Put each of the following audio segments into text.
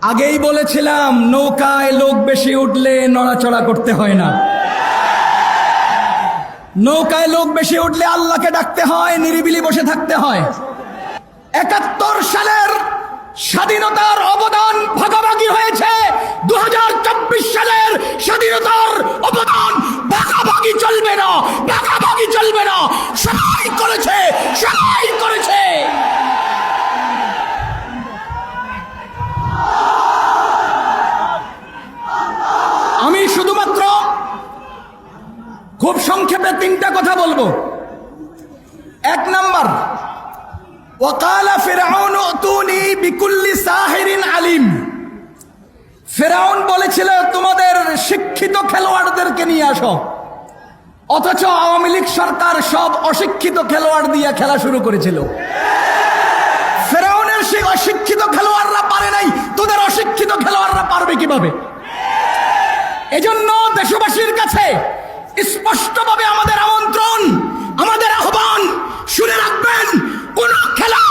আগেই বলেছিলাম নৌকায় লোক বেশি উঠলে নড়াচড়া করতে হয় না। নৌকায় লোক বেশি উঠলে আল্লাহকে ডাকতে হয়, নিরিবিলি বসে থাকতে হয়। ৭১ সালের স্বাধীনতার অবদান ভাগাভাগি হয়েছে, ২০২৪ সালের স্বাধীনতার অবদান ভাগাভাগি চলবে না, ভাগাভাগি চলবে না। সবাই করেছে, সবাই করেছে। আমি শুধুমাত্র খুব সংক্ষেপে ৩টা কথা বলবো। ১ নাম্বার, ওয়াকালা ফিরআউন উতুনি বিকুল্লি সাহিরিন আলিম। ফিরআউন বলেছিল তোমাদের শিক্ষিত খেলোয়াড়দেরকে নিয়ে আসো, অথচ আওয়ামী লীগ সরকার সব অশিক্ষিত খেলোয়াড় দিয়ে খেলা শুরু করেছিল। ফিরআউনের সেই অশিক্ষিত খেলোয়াড়রা পারে নাই, তোদের অশিক্ষিত খেলোয়াড়রা পারবে কিভাবে? এজন্য দেশবাসীর কাছে স্পষ্টভাবে আমাদের আমন্ত্রণ, আমাদের আহ্বান, শুনে রাখবেন, কোন খেলা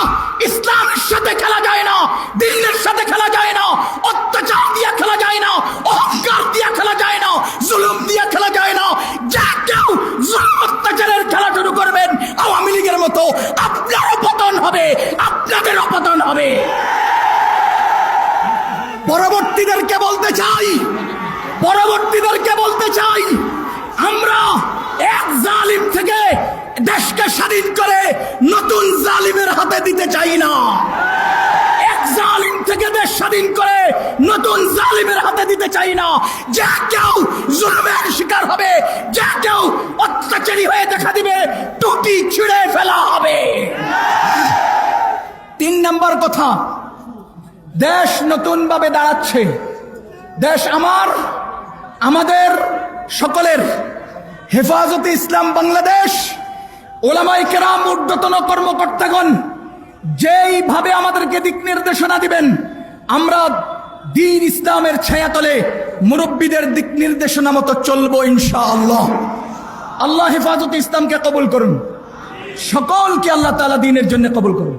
ইসলামের সাথে খেলা যায় না, দিনের সাথে খেলা যায় না, অত্যাচার দিয়ে খেলা যায় না, অহংকার দিয়ে খেলা যায় না, জুলুম দিয়ে খেলা যায় না। যা কেউ জুলুম অত্যাচারের খেলা শুরু করবেন আওয়ামী লীগের মতো, আপনারও পতন হবে, আপনাদেরও পতন হবে। পরবর্তীদেরকে বলতে চাই, আমরা এক জালিম থেকে দেশকে স্বাধীন করে নতুন জালিমের হাতে দিতে চাই না। এক জালিম থেকে দেশ স্বাধীন করে নতুন জালিমের হাতে দিতে চাই না। যে কেউ জুলুমের শিকার হবে, যে কেউ অত্যাচারী হয়ে দেখা দিবে, টুটি ছিঁড়ে ফেলা হবে। ৩ নম্বর কথা, দেশ নতুন ভাবে দাঁড়াচ্ছে। দেশ আমাদের সকলের। হেফাজতে ইসলাম বাংলাদেশ, ওলামায়ে কেরাম, ঊর্ধ্বতন কর্মকর্তাগণ যেইভাবে আমাদেরকে দিক নির্দেশনা দিবেন, আমরা দ্বীন ইসলামের ছায়াতলে মুরব্বীদের দিক নির্দেশনা মতো চলবো ইনশাআল্লাহ। আল্লাহ হেফাজতে ইসলামকে কবুল করুন, সকলকে আল্লাহ তাআলা দ্বীনের জন্য কবুল করুন।